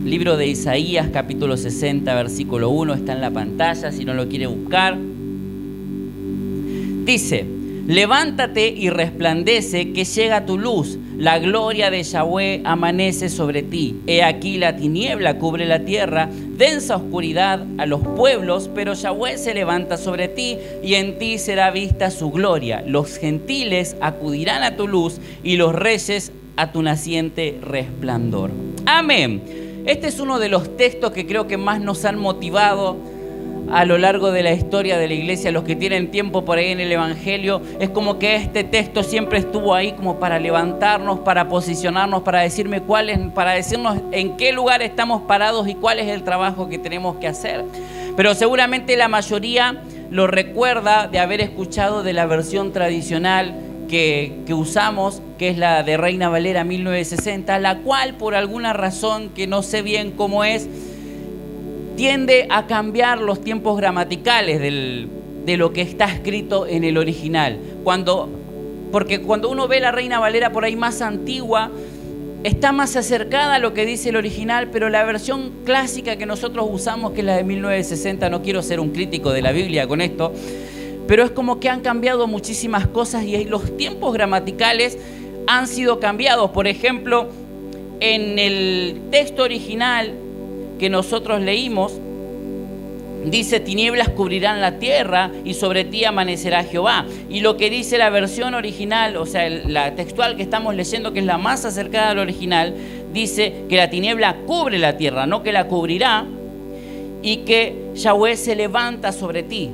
Libro de Isaías, capítulo 60, versículo 1, está en la pantalla si no lo quiere buscar. Dice: levántate y resplandece, que llega tu luz, la gloria de Yahweh amanece sobre ti. He aquí la tiniebla cubre la tierra, densa oscuridad a los pueblos, pero Yahweh se levanta sobre ti y en ti será vista su gloria. Los gentiles acudirán a tu luz y los reyes a tu naciente resplandor. Amén. Este es uno de los textos que creo que más nos han motivado a lo largo de la historia de la iglesia. Los que tienen tiempo por ahí en el Evangelio, es como que este texto siempre estuvo ahí como para levantarnos, para posicionarnos, para decirnos en qué lugar estamos parados y cuál es el trabajo que tenemos que hacer. Pero seguramente la mayoría lo recuerda de haber escuchado de la versión tradicional que usamos, que es la de Reina Valera 1960, la cual por alguna razón que no sé bien cómo es, tiende a cambiar los tiempos gramaticales de lo que está escrito en el original. Porque cuando uno ve la Reina Valera por ahí más antigua, está más acercada a lo que dice el original, pero la versión clásica que nosotros usamos, que es la de 1960, no quiero ser un crítico de la Biblia con esto, pero es como que han cambiado muchísimas cosas y los tiempos gramaticales han sido cambiados. Por ejemplo, en el texto original que nosotros leímos, dice: tinieblas cubrirán la tierra y sobre ti amanecerá Jehová. Y lo que dice la versión original, o sea, la textual que estamos leyendo, que es la más acercada al original, dice que la tiniebla cubre la tierra, no que la cubrirá, y que Yahweh se levanta sobre ti.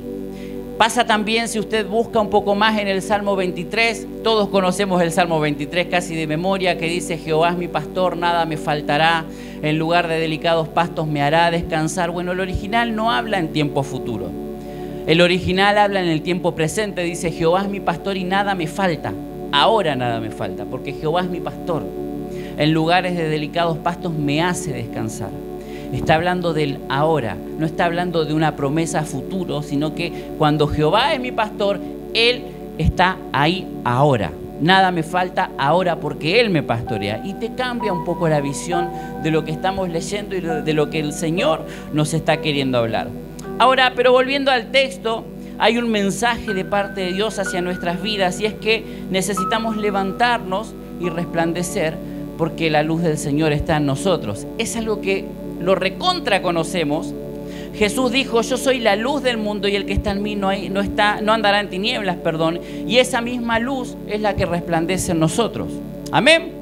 Pasa también, si usted busca un poco más, en el Salmo 23, todos conocemos el Salmo 23 casi de memoria, que dice: Jehová es mi pastor, nada me faltará, en lugar de delicados pastos me hará descansar. Bueno, el original no habla en tiempo futuro, el original habla en el tiempo presente, dice: Jehová es mi pastor y nada me falta, ahora nada me falta, porque Jehová es mi pastor, en lugares de delicados pastos me hace descansar. Está hablando del ahora, no está hablando de una promesa a futuro, sino que cuando Jehová es mi pastor, Él está ahí ahora. Nada me falta ahora porque Él me pastorea. Y te cambia un poco la visión de lo que estamos leyendo y de lo que el Señor nos está queriendo hablar. Ahora, pero volviendo al texto, hay un mensaje de parte de Dios hacia nuestras vidas, y es que necesitamos levantarnos y resplandecer porque la luz del Señor está en nosotros. Es algo que lo recontra conocemos. Jesús dijo: yo soy la luz del mundo y el que está en mí no andará en tinieblas, y esa misma luz es la que resplandece en nosotros. Amén.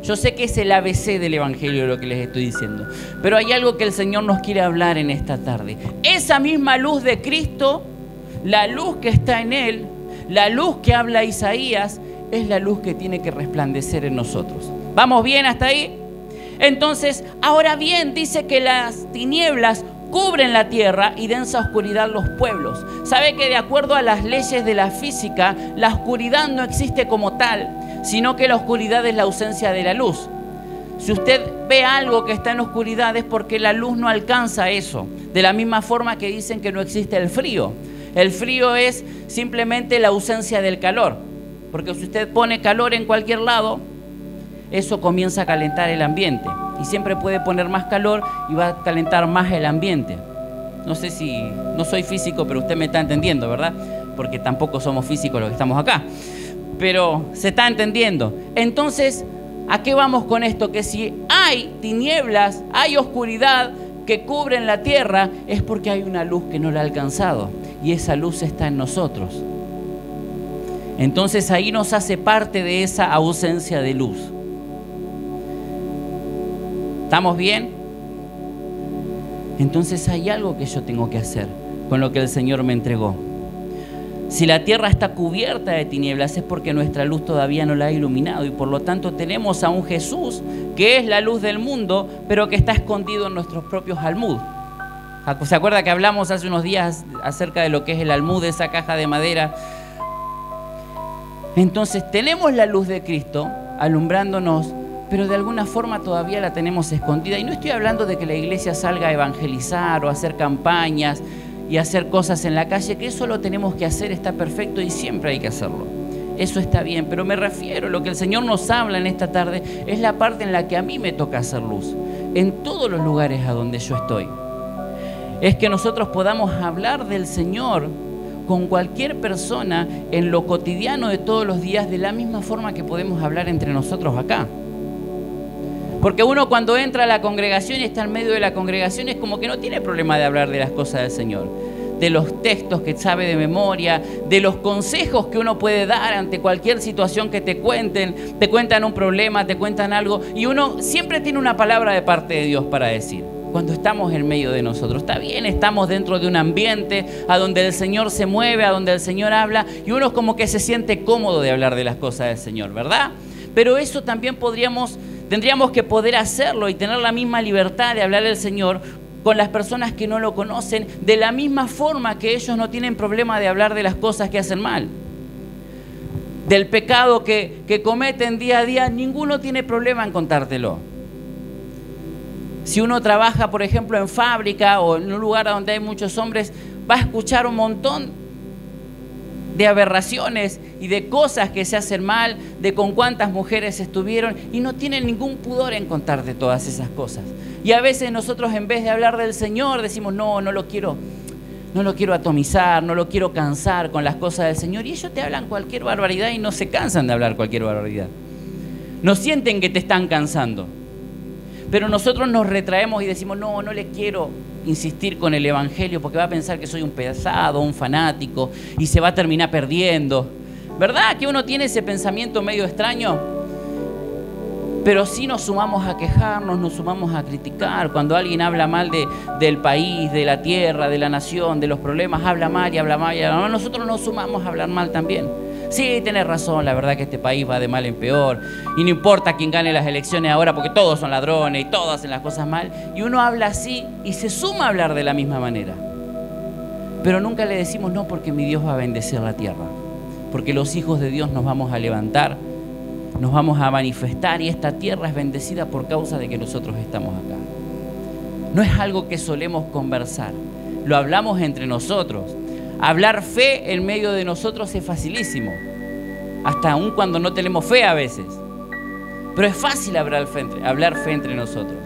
Yo sé que es el ABC del Evangelio lo que les estoy diciendo, pero hay algo que el Señor nos quiere hablar en esta tarde. Esa misma luz de Cristo, la luz que está en Él, la luz que habla Isaías, es la luz que tiene que resplandecer en nosotros. ¿Vamos bien hasta ahí? Entonces, ahora bien, dice que las tinieblas cubren la tierra y densa oscuridad los pueblos. ¿Sabe que de acuerdo a las leyes de la física, la oscuridad no existe como tal, sino que la oscuridad es la ausencia de la luz? Si usted ve algo que está en oscuridad es porque la luz no alcanza eso. De la misma forma que dicen que no existe el frío. El frío es simplemente la ausencia del calor. Porque si usted pone calor en cualquier lado, eso comienza a calentar el ambiente. Y siempre puede poner más calor y va a calentar más el ambiente. No sé si... no soy físico, pero usted me está entendiendo, ¿verdad? Porque tampoco somos físicos los que estamos acá. Pero se está entendiendo. Entonces, ¿a qué vamos con esto? Que si hay tinieblas, hay oscuridad que cubren la tierra, es porque hay una luz que no la ha alcanzado. Y esa luz está en nosotros. Entonces ahí nos hace parte de esa ausencia de luz. ¿Estamos bien? Entonces hay algo que yo tengo que hacer con lo que el Señor me entregó. Si la tierra está cubierta de tinieblas es porque nuestra luz todavía no la ha iluminado, y por lo tanto tenemos a un Jesús que es la luz del mundo, pero que está escondido en nuestros propios almud. ¿Se acuerda que hablamos hace unos días acerca de lo que es el almud, esa caja de madera? Entonces tenemos la luz de Cristo alumbrándonos, pero de alguna forma todavía la tenemos escondida. Y no estoy hablando de que la iglesia salga a evangelizar o a hacer campañas y hacer cosas en la calle, que eso lo tenemos que hacer, está perfecto y siempre hay que hacerlo. Eso está bien, pero me refiero, lo que el Señor nos habla en esta tarde es la parte en la que a mí me toca hacer luz, en todos los lugares a donde yo estoy. Es que nosotros podamos hablar del Señor con cualquier persona en lo cotidiano de todos los días, de la misma forma que podemos hablar entre nosotros acá. Porque uno cuando entra a la congregación y está en medio de la congregación es como que no tiene problema de hablar de las cosas del Señor, de los textos que sabe de memoria, de los consejos que uno puede dar ante cualquier situación que te cuentan un problema, te cuentan algo, y uno siempre tiene una palabra de parte de Dios para decir. Cuando estamos en medio de nosotros, está bien, estamos dentro de un ambiente a donde el Señor se mueve, a donde el Señor habla, y uno como que se siente cómodo de hablar de las cosas del Señor, ¿verdad? Pero eso también tendríamos que poder hacerlo y tener la misma libertad de hablar del Señor con las personas que no lo conocen, de la misma forma que ellos no tienen problema de hablar de las cosas que hacen mal. Del pecado que cometen día a día, ninguno tiene problema en contártelo. Si uno trabaja, por ejemplo, en fábrica o en un lugar donde hay muchos hombres, va a escuchar un montón de aberraciones y de cosas que se hacen mal, de con cuántas mujeres estuvieron, y no tienen ningún pudor en contarte todas esas cosas. Y a veces nosotros, en vez de hablar del Señor, decimos, no lo quiero atomizar, no lo quiero cansar con las cosas del Señor, y ellos te hablan cualquier barbaridad y no se cansan de hablar cualquier barbaridad. No sienten que te están cansando. Pero nosotros nos retraemos y decimos, no le quiero insistir con el Evangelio porque va a pensar que soy un pesado, un fanático, y se va a terminar perdiendo. ¿Verdad que uno tiene ese pensamiento medio extraño? Pero sí nos sumamos a quejarnos, nos sumamos a criticar. Cuando alguien habla mal del país, de la tierra, de la nación, de los problemas, habla mal y habla mal y habla mal, nosotros nos sumamos a hablar mal también. Sí, tenés razón, la verdad que este país va de mal en peor y no importa quién gane las elecciones ahora porque todos son ladrones y todos hacen las cosas mal, y uno habla así y se suma a hablar de la misma manera. Pero nunca le decimos no, porque mi Dios va a bendecir la tierra, porque los hijos de Dios nos vamos a levantar, nos vamos a manifestar y esta tierra es bendecida por causa de que nosotros estamos acá. No es algo que solemos conversar, lo hablamos entre nosotros. Hablar fe en medio de nosotros es facilísimo, hasta aún cuando no tenemos fe a veces. Pero es fácil hablar fe entre nosotros.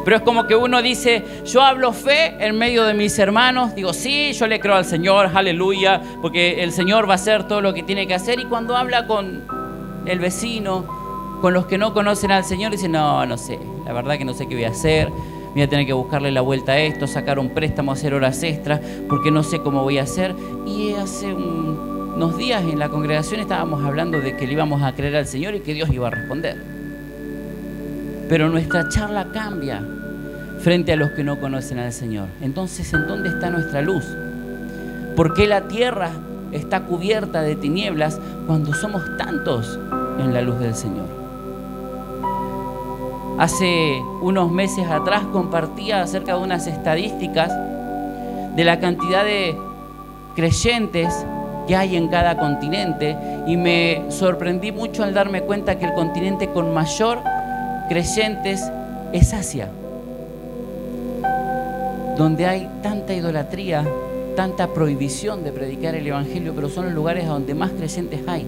Pero es como que uno dice, yo hablo fe en medio de mis hermanos, digo, sí, yo le creo al Señor, aleluya, porque el Señor va a hacer todo lo que tiene que hacer. Y cuando habla con el vecino, con los que no conocen al Señor, dice, no sé, la verdad que no sé qué voy a hacer. Voy a tener que buscarle la vuelta a esto, sacar un préstamo, hacer horas extras, porque no sé cómo voy a hacer. Y hace unos días en la congregación estábamos hablando de que le íbamos a creer al Señor y que Dios iba a responder. Pero nuestra charla cambia frente a los que no conocen al Señor. Entonces, ¿en dónde está nuestra luz? ¿Por qué la tierra está cubierta de tinieblas cuando somos tantos en la luz del Señor? Hace unos meses atrás compartía acerca de unas estadísticas de la cantidad de creyentes que hay en cada continente, y me sorprendí mucho al darme cuenta que el continente con mayor creyentes es Asia, donde hay tanta idolatría, tanta prohibición de predicar el Evangelio, pero son los lugares a donde más creyentes hay.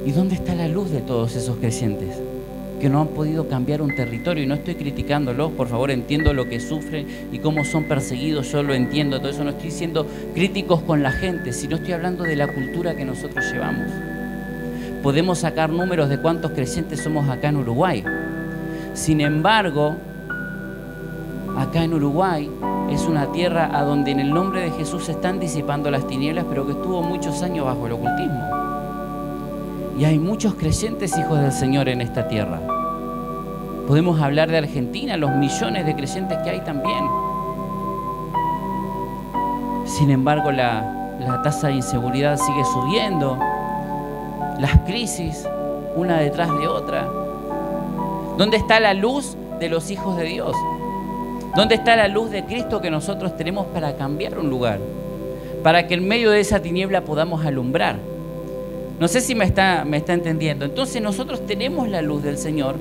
¿Y dónde está la luz de todos esos creyentes que no han podido cambiar un territorio? Y no estoy criticándolos, por favor, entiendo lo que sufren y cómo son perseguidos, yo lo entiendo, todo eso. No estoy siendo críticos con la gente, sino estoy hablando de la cultura que nosotros llevamos. Podemos sacar números de cuántos creyentes somos acá en Uruguay. Sin embargo, acá en Uruguay es una tierra a donde en el nombre de Jesús se están disipando las tinieblas, pero que estuvo muchos años bajo el ocultismo. Y hay muchos creyentes hijos del Señor en esta tierra. Podemos hablar de Argentina, los millones de creyentes que hay también. Sin embargo, la tasa de inseguridad sigue subiendo. Las crisis, una detrás de otra. ¿Dónde está la luz de los hijos de Dios? ¿Dónde está la luz de Cristo que nosotros tenemos para cambiar un lugar? Para que en medio de esa tiniebla podamos alumbrar. No sé si me está entendiendo. Entonces nosotros tenemos la luz del Señor,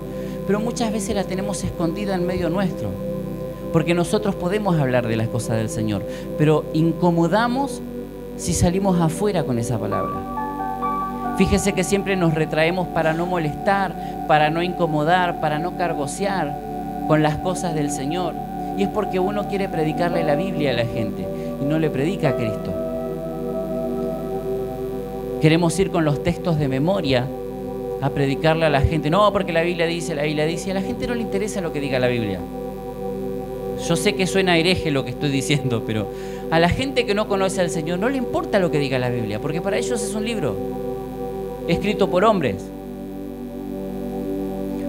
pero muchas veces la tenemos escondida en medio nuestro. Porque nosotros podemos hablar de las cosas del Señor, pero incomodamos si salimos afuera con esa palabra. Fíjese que siempre nos retraemos para no molestar, para no incomodar, para no cargosear con las cosas del Señor. Y es porque uno quiere predicarle la Biblia a la gente y no le predica a Cristo. Queremos ir con los textos de memoria a predicarle a la gente. No, porque la Biblia dice, y a la gente no le interesa lo que diga la Biblia. Yo sé que suena hereje lo que estoy diciendo, pero a la gente que no conoce al Señor no le importa lo que diga la Biblia, porque para ellos es un libro escrito por hombres.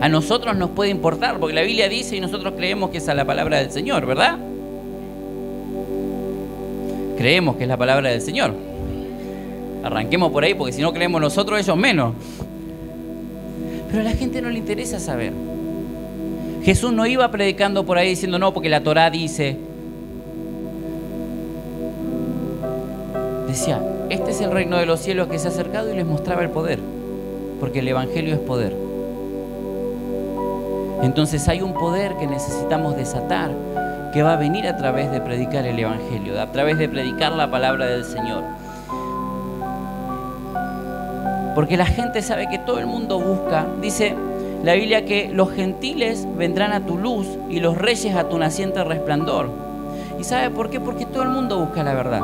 A nosotros nos puede importar, porque la Biblia dice y nosotros creemos que esa es la palabra del Señor, ¿verdad? Creemos que es la palabra del Señor. Arranquemos por ahí, porque si no creemos nosotros, ellos menos. Pero a la gente no le interesa saber. Jesús no iba predicando por ahí diciendo no, porque la Torá dice. Decía, este es el reino de los cielos que se ha acercado, y les mostraba el poder, porque el Evangelio es poder. Entonces hay un poder que necesitamos desatar, que va a venir a través de predicar el Evangelio, a través de predicar la palabra del Señor. Porque la gente sabe que todo el mundo busca, dice la Biblia, que los gentiles vendrán a tu luz y los reyes a tu naciente resplandor. ¿Y sabe por qué? Porque todo el mundo busca la verdad.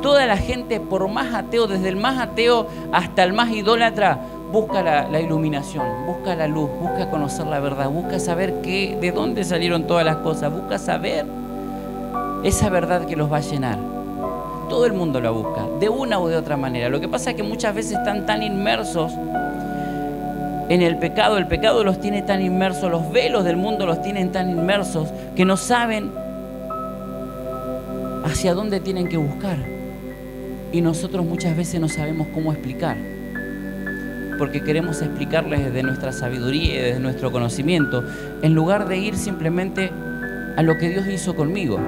Toda la gente, por más ateo, desde el más ateo hasta el más idólatra, busca la iluminación, busca la luz, busca conocer la verdad, busca saber de dónde salieron todas las cosas, busca saber esa verdad que los va a llenar. Todo el mundo la busca, de una u de otra manera. Lo que pasa es que muchas veces están tan inmersos en el pecado los tiene tan inmersos, los velos del mundo los tienen tan inmersos, que no saben hacia dónde tienen que buscar. Y nosotros muchas veces no sabemos cómo explicar, porque queremos explicarles desde nuestra sabiduría y desde nuestro conocimiento, en lugar de ir simplemente a lo que Dios hizo conmigo.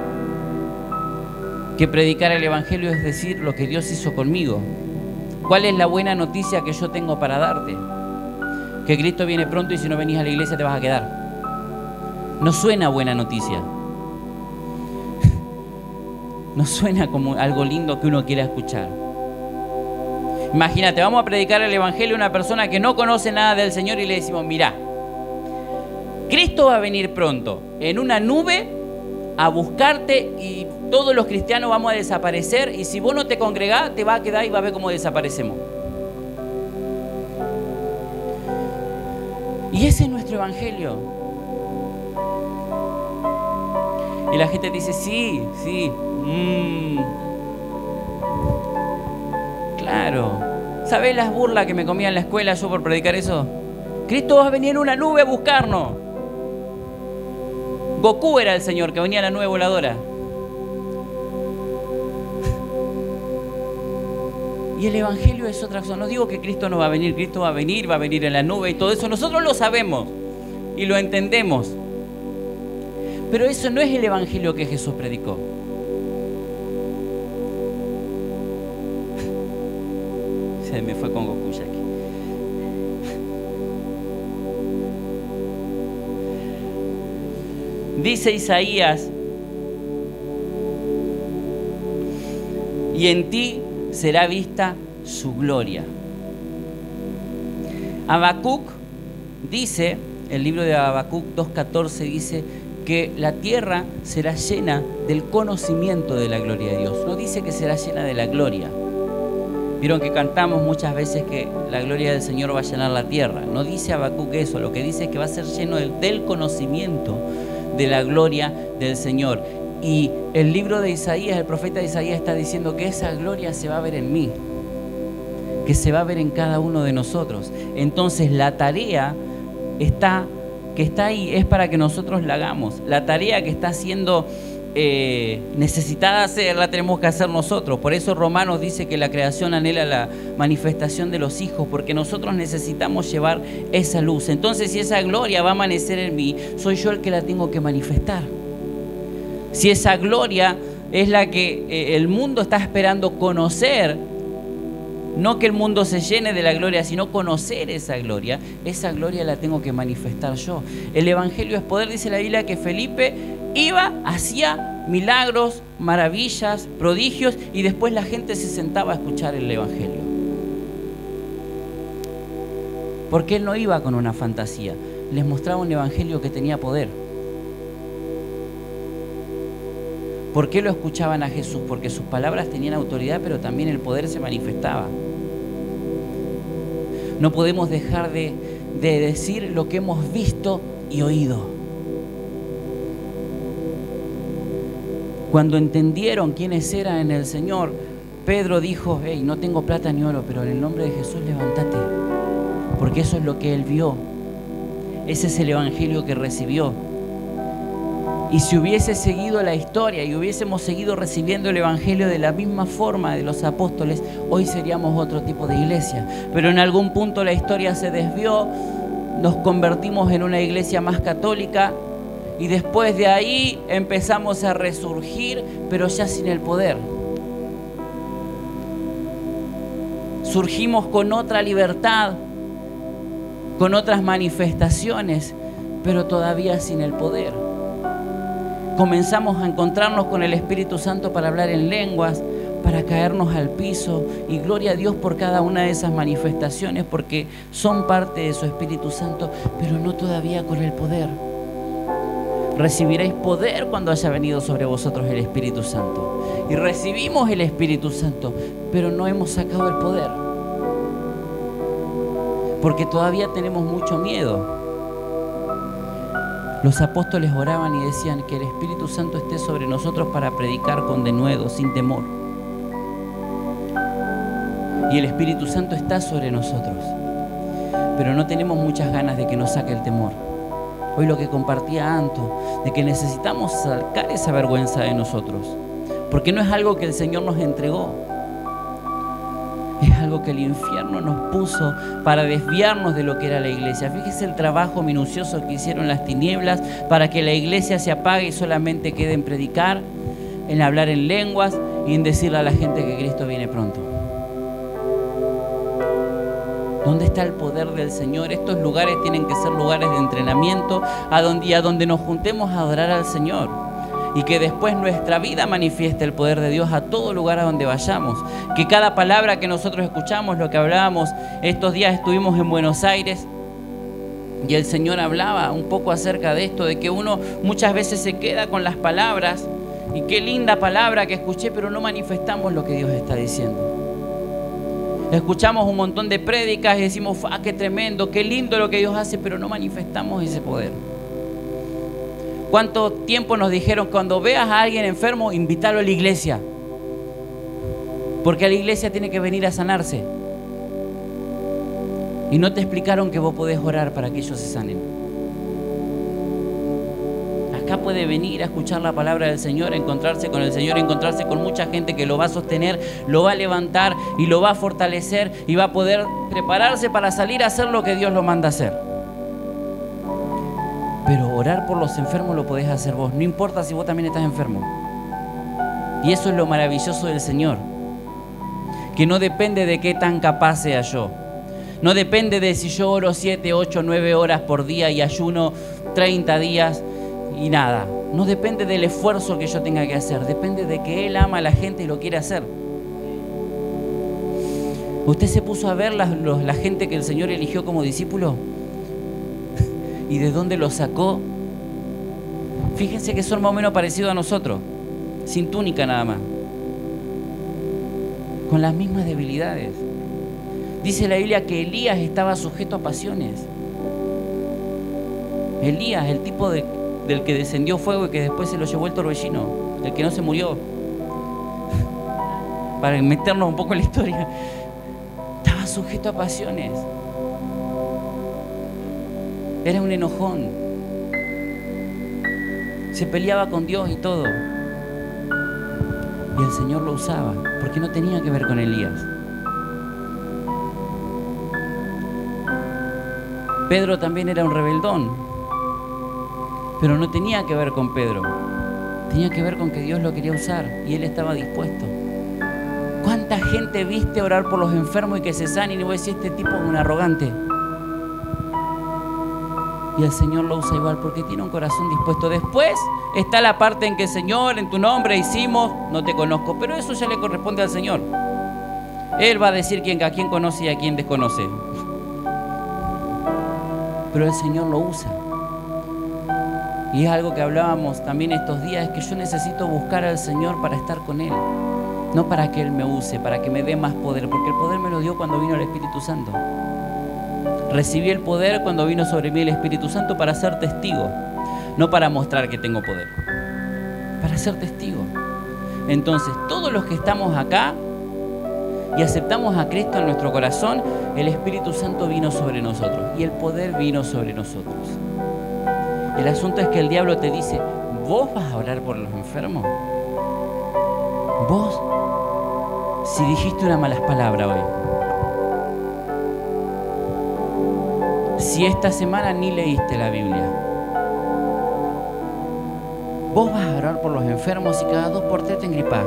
Que predicar el Evangelio es decir lo que Dios hizo conmigo. ¿Cuál es la buena noticia que yo tengo para darte? Que Cristo viene pronto y si no venís a la iglesia te vas a quedar. No suena buena noticia. No suena como algo lindo que uno quiera escuchar. Imagínate, vamos a predicar el Evangelio a una persona que no conoce nada del Señor y le decimos, mirá, Cristo va a venir pronto en una nube a buscarte y todos los cristianos vamos a desaparecer, y si vos no te congregás te va a quedar y va a ver cómo desaparecemos. Y ese es nuestro Evangelio. Y la gente dice, sí. Claro. ¿Sabés las burlas que me comía en la escuela yo por predicar eso? Cristo va a venir en una nube a buscarnos. Goku era el Señor que venía en la nube voladora. Y el Evangelio es otra cosa. No digo que Cristo no va a venir, Cristo va a venir en la nube y todo eso. Nosotros lo sabemos y lo entendemos. Pero eso no es el Evangelio que Jesús predicó. Se me fue con Goku ya aquí. Dice Isaías, y en ti será vista su gloria. Habacuc dice, el libro de Habacuc 2:14 dice que la tierra será llena del conocimiento de la gloria de Dios. No dice que será llena de la gloria. Vieron que cantamos muchas veces que la gloria del Señor va a llenar la tierra. No dice Habacuc eso, lo que dice es que va a ser lleno del conocimiento de la gloria del Señor. Y el libro de Isaías, el profeta Isaías está diciendo que esa gloria se va a ver en mí, que se va a ver en cada uno de nosotros. Entonces la tarea que está ahí es para que nosotros la hagamos. La tarea que está siendo necesitada hacer, la tenemos que hacer nosotros. Por eso Romanos dice que la creación anhela la manifestación de los hijos, porque nosotros necesitamos llevar esa luz. Entonces, si esa gloria va a amanecer en mí, soy yo el que la tengo que manifestar. Si esa gloria es la que el mundo está esperando conocer, No que el mundo se llene de la gloria, sino conocer esa gloria la tengo que manifestar yo. El evangelio es poder, dice la Biblia, que Felipe iba, hacía milagros, maravillas, prodigios, y después la gente se sentaba a escuchar el evangelio. Porque él no iba con una fantasía, les mostraba un evangelio que tenía poder. ¿Por qué lo escuchaban a Jesús? Porque sus palabras tenían autoridad, pero también el poder se manifestaba. No podemos dejar de decir lo que hemos visto y oído. Cuando entendieron quiénes eran en el Señor, Pedro dijo: hey, no tengo plata ni oro, pero en el nombre de Jesús levántate. Porque eso es lo que él vio. Ese es el evangelio que recibió. Y si hubiese seguido la historia y hubiésemos seguido recibiendo el evangelio de la misma forma de los apóstoles, hoy seríamos otro tipo de iglesia. Pero en algún punto la historia se desvió, nos convertimos en una iglesia más católica y después de ahí empezamos a resurgir, pero ya sin el poder. Surgimos con otra libertad, con otras manifestaciones, pero todavía sin el poder. Comenzamos a encontrarnos con el Espíritu Santo para hablar en lenguas, para caernos al piso, y gloria a Dios por cada una de esas manifestaciones, porque son parte de su Espíritu Santo, pero no todavía con el poder. Recibiréis poder cuando haya venido sobre vosotros el Espíritu Santo. Y recibimos el Espíritu Santo, pero no hemos sacado el poder, porque todavía tenemos mucho miedo. Los apóstoles oraban y decían que el Espíritu Santo esté sobre nosotros para predicar con denuedo, sin temor. Y el Espíritu Santo está sobre nosotros, pero no tenemos muchas ganas de que nos saque el temor. Hoy lo que compartía Anto, de que necesitamos sacar esa vergüenza de nosotros, porque no es algo que el Señor nos entregó. Es algo que el infierno nos puso para desviarnos de lo que era la iglesia. Fíjese el trabajo minucioso que hicieron las tinieblas para que la iglesia se apague y solamente quede en predicar, en hablar en lenguas y en decirle a la gente que Cristo viene pronto. ¿Dónde está el poder del Señor? Estos lugares tienen que ser lugares de entrenamiento a donde nos juntemos a adorar al Señor. Y que después nuestra vida manifieste el poder de Dios a todo lugar a donde vayamos. Que cada palabra que nosotros escuchamos, lo que hablábamos, estos días estuvimos en Buenos Aires y el Señor hablaba un poco acerca de esto, de que uno muchas veces se queda con las palabras, y qué linda palabra que escuché, pero no manifestamos lo que Dios está diciendo. Escuchamos un montón de prédicas y decimos: ¡ah, qué tremendo, qué lindo lo que Dios hace!, pero no manifestamos ese poder. ¿Cuánto tiempo nos dijeron: cuando veas a alguien enfermo, invítalo a la iglesia? Porque a la iglesia tiene que venir a sanarse. Y no te explicaron que vos podés orar para que ellos se sanen. Acá puede venir a escuchar la palabra del Señor, a encontrarse con el Señor, a encontrarse con mucha gente que lo va a sostener, lo va a levantar y lo va a fortalecer, y va a poder prepararse para salir a hacer lo que Dios lo manda a hacer. Pero orar por los enfermos lo podés hacer vos, no importa si vos también estás enfermo. Y eso es lo maravilloso del Señor, que no depende de qué tan capaz sea yo. No depende de si yo oro 7, 8, 9 horas por día y ayuno 30 días y nada. No depende del esfuerzo que yo tenga que hacer, depende de que Él ama a la gente y lo quiere hacer. ¿Usted se puso a ver la gente que el Señor eligió como discípulo? ¿Y de dónde los sacó? Fíjense que son más o menos parecidos a nosotros, sin túnica nada más, con las mismas debilidades. Dice la Biblia que Elías estaba sujeto a pasiones. Elías, el tipo del que descendió fuego y que después se lo llevó el torbellino, el que no se murió. Para meternos un poco en la historia, estaba sujeto a pasiones. Era un enojón. Se peleaba con Dios y todo. Y el Señor lo usaba, porque no tenía que ver con Elías. Pedro también era un rebeldón, pero no tenía que ver con Pedro. Tenía que ver con que Dios lo quería usar y él estaba dispuesto. ¿Cuánta gente viste orar por los enfermos y que se sanen? Y vos decís, este tipo es un arrogante. Y el Señor lo usa igual porque tiene un corazón dispuesto. Después está la parte en que, Señor, en tu nombre hicimos, no te conozco. Pero eso ya le corresponde al Señor. Él va a decir a quién conoce y a quién desconoce. Pero el Señor lo usa. Y es algo que hablábamos también estos días, es que yo necesito buscar al Señor para estar con Él. No para que Él me use, para que me dé más poder, porque el poder me lo dio cuando vino el Espíritu Santo. Recibí el poder cuando vino sobre mí el Espíritu Santo para ser testigo, no para mostrar que tengo poder, para ser testigo. Entonces, todos los que estamos acá y aceptamos a Cristo en nuestro corazón, el Espíritu Santo vino sobre nosotros y el poder vino sobre nosotros. El asunto es que el diablo te dice, ¿vos vas a orar por los enfermos? ¿Vos? Si dijiste una mala palabra hoy. Si esta semana ni leíste la Biblia. ¿Vos vas a orar por los enfermos y cada 2 por 3 te engripás?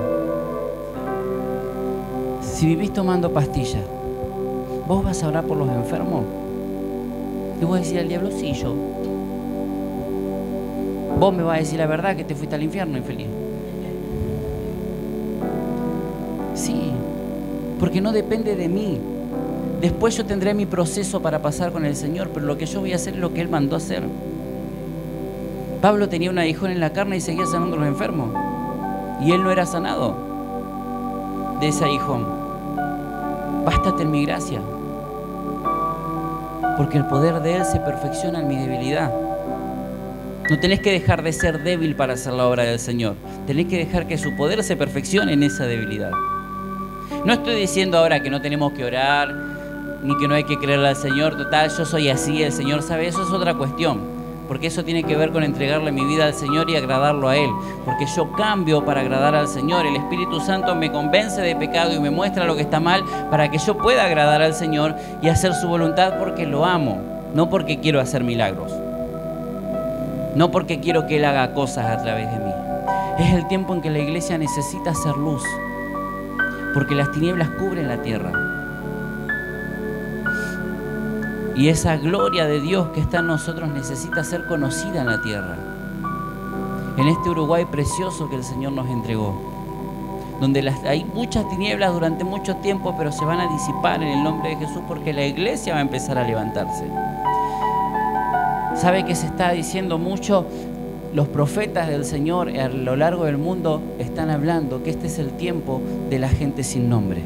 Si vivís tomando pastillas, ¿vos vas a orar por los enfermos? Y vos decís al diablo, sí, yo. Vos me vas a decir la verdad que te fuiste al infierno, infeliz. Sí, porque no depende de mí. Después yo tendré mi proceso para pasar con el Señor, pero lo que yo voy a hacer es lo que Él mandó hacer. Pablo tenía un aguijón en la carne y seguía sanando a los enfermos. Y él no era sanado de ese aguijón. Bástate en mi gracia, porque el poder de Él se perfecciona en mi debilidad. No tenés que dejar de ser débil para hacer la obra del Señor. Tenés que dejar que su poder se perfeccione en esa debilidad. No estoy diciendo ahora que no tenemos que orar, ni que no hay que creerle al Señor. Total, yo soy así, el Señor sabe. Eso es otra cuestión. Porque eso tiene que ver con entregarle mi vida al Señor y agradarlo a Él. Porque yo cambio para agradar al Señor. El Espíritu Santo me convence de pecado y me muestra lo que está mal para que yo pueda agradar al Señor y hacer su voluntad porque lo amo. No porque quiero hacer milagros. No porque quiero que Él haga cosas a través de mí. Es el tiempo en que la iglesia necesita hacer luz. Porque las tinieblas cubren la tierra. Y esa gloria de Dios que está en nosotros necesita ser conocida en la tierra. En este Uruguay precioso que el Señor nos entregó. Donde hay muchas tinieblas durante mucho tiempo, pero se van a disipar en el nombre de Jesús porque la iglesia va a empezar a levantarse. ¿Sabe que se está diciendo mucho? Los profetas del Señor a lo largo del mundo están hablando que este es el tiempo de la gente sin nombre,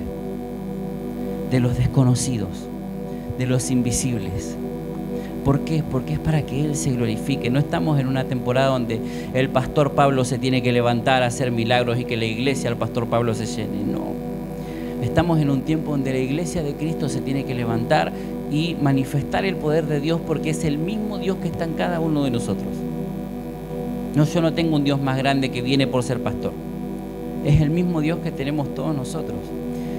de los desconocidos, de los invisibles. ¿Por qué? Porque es para que Él se glorifique. No estamos en una temporada donde el pastor Pablo se tiene que levantar a hacer milagros y que la iglesia al pastor Pablo se llene. No. Estamos en un tiempo donde la iglesia de Cristo se tiene que levantar y manifestar el poder de Dios porque es el mismo Dios que está en cada uno de nosotros. No, yo no tengo un Dios más grande que viene por ser pastor. Es el mismo Dios que tenemos todos nosotros.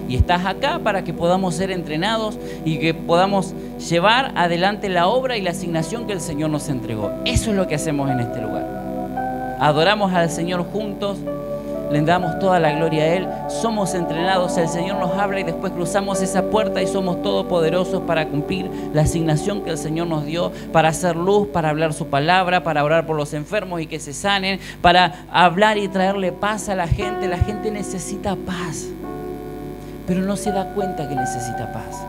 Y estás acá para que podamos ser entrenados y que podamos llevar adelante la obra y la asignación que el Señor nos entregó. Eso es lo que hacemos en este lugar. Adoramos al Señor juntos, le damos toda la gloria a Él, somos entrenados, el Señor nos habla y después cruzamos esa puerta y somos todopoderosos para cumplir la asignación que el Señor nos dio, para hacer luz, para hablar su palabra, para orar por los enfermos y que se sanen, para hablar y traerle paz a la gente. La gente necesita paz, pero no se da cuenta que necesita paz,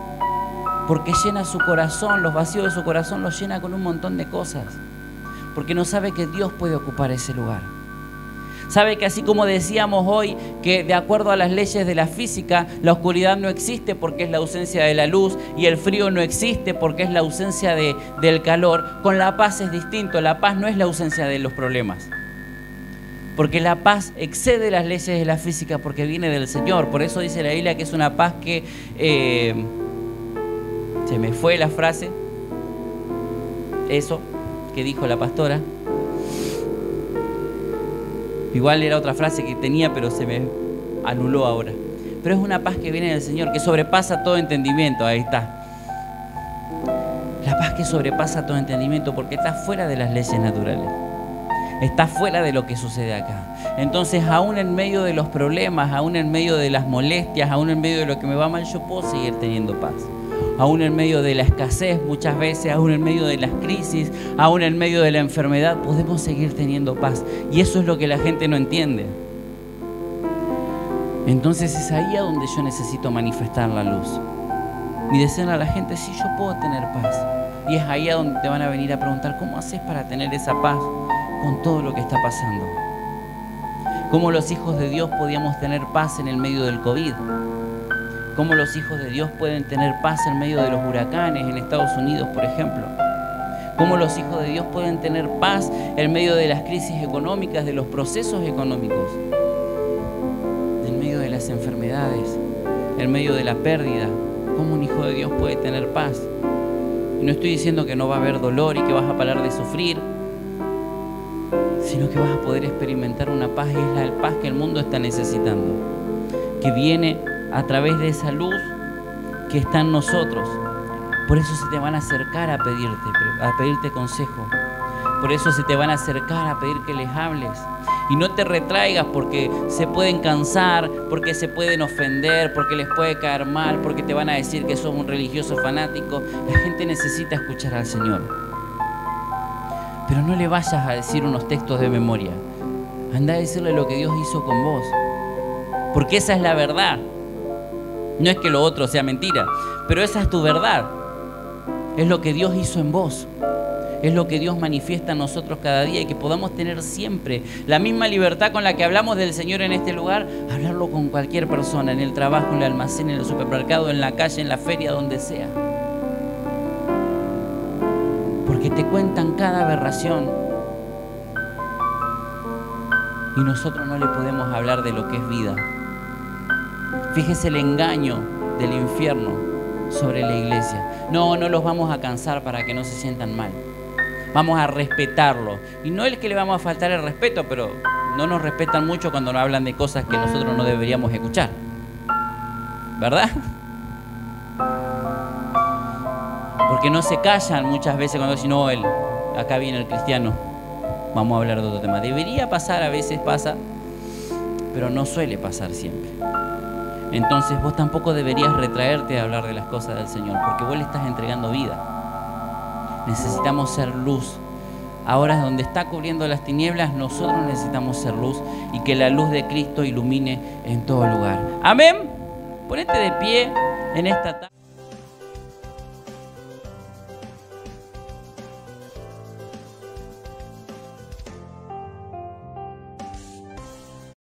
porque llena su corazón, los vacíos de su corazón los llena con un montón de cosas, porque no sabe que Dios puede ocupar ese lugar. Sabe que así como decíamos hoy, que de acuerdo a las leyes de la física, la oscuridad no existe porque es la ausencia de la luz y el frío no existe porque es la ausencia del calor, con la paz es distinto. La paz no es la ausencia de los problemas, porque la paz excede las leyes de la física porque viene del Señor. Por eso dice la Biblia que es una paz que... se me fue la frase, eso que dijo la pastora. Igual era otra frase que tenía, pero se me anuló ahora. Pero es una paz que viene del Señor, que sobrepasa todo entendimiento. Ahí está. La paz que sobrepasa todo entendimiento porque está fuera de las leyes naturales. está fuera de lo que sucede acá. Entonces, aún en medio de los problemas, aún en medio de las molestias, aún en medio de lo que me va mal, yo puedo seguir teniendo paz. Aún en medio de la escasez muchas veces, aún en medio de las crisis, aún en medio de la enfermedad, podemos seguir teniendo paz. Y eso es lo que la gente no entiende. Entonces es ahí a donde yo necesito manifestar la luz. Y decirle a la gente, sí, yo puedo tener paz. Y es ahí a donde te van a venir a preguntar, ¿cómo haces para tener esa paz con todo lo que está pasando? ¿Cómo los hijos de Dios podíamos tener paz en el medio del COVID? ¿Cómo los hijos de Dios pueden tener paz en medio de los huracanes en Estados Unidos, por ejemplo? ¿Cómo los hijos de Dios pueden tener paz en medio de las crisis económicas, de los procesos económicos? En medio de las enfermedades, en medio de la pérdida. ¿Cómo un hijo de Dios puede tener paz? Y no estoy diciendo que no va a haber dolor y que vas a parar de sufrir, sino que vas a poder experimentar una paz, y es la paz que el mundo está necesitando, que viene a través de esa luz que está en nosotros. Por eso se te van a acercar a pedirte consejo. Por eso se te van a acercar a pedir que les hables. Y no te retraigas porque se pueden cansar, porque se pueden ofender, porque les puede caer mal, porque te van a decir que sos un religioso fanático. La gente necesita escuchar al Señor. Pero no le vayas a decir unos textos de memoria. Anda a decirle lo que Dios hizo con vos. Porque esa es la verdad. No es que lo otro sea mentira, pero esa es tu verdad. Es lo que Dios hizo en vos. Es lo que Dios manifiesta en nosotros cada día, y que podamos tener siempre la misma libertad con la que hablamos del Señor en este lugar, hablarlo con cualquier persona, en el trabajo, en el almacén, en el supermercado, en la calle, en la feria, donde sea. Porque te cuentan cada aberración y nosotros no le podemos hablar de lo que es vida. Fíjese el engaño del infierno sobre la iglesia. No los vamos a cansar para que no se sientan mal. Vamos a respetarlo. Y no es que le vamos a faltar el respeto, pero no nos respetan mucho cuando nos hablan de cosas que nosotros no deberíamos escuchar. ¿Verdad? Porque no se callan muchas veces cuando dicen, no, acá viene el cristiano, vamos a hablar de otro tema. Debería pasar, a veces pasa, pero no suele pasar siempre. Entonces vos tampoco deberías retraerte a hablar de las cosas del Señor, porque vos le estás entregando vida. Necesitamos ser luz. Ahora es donde está cubriendo las tinieblas, nosotros necesitamos ser luz, y que la luz de Cristo ilumine en todo lugar. Amén. Ponete de pie en esta tarde.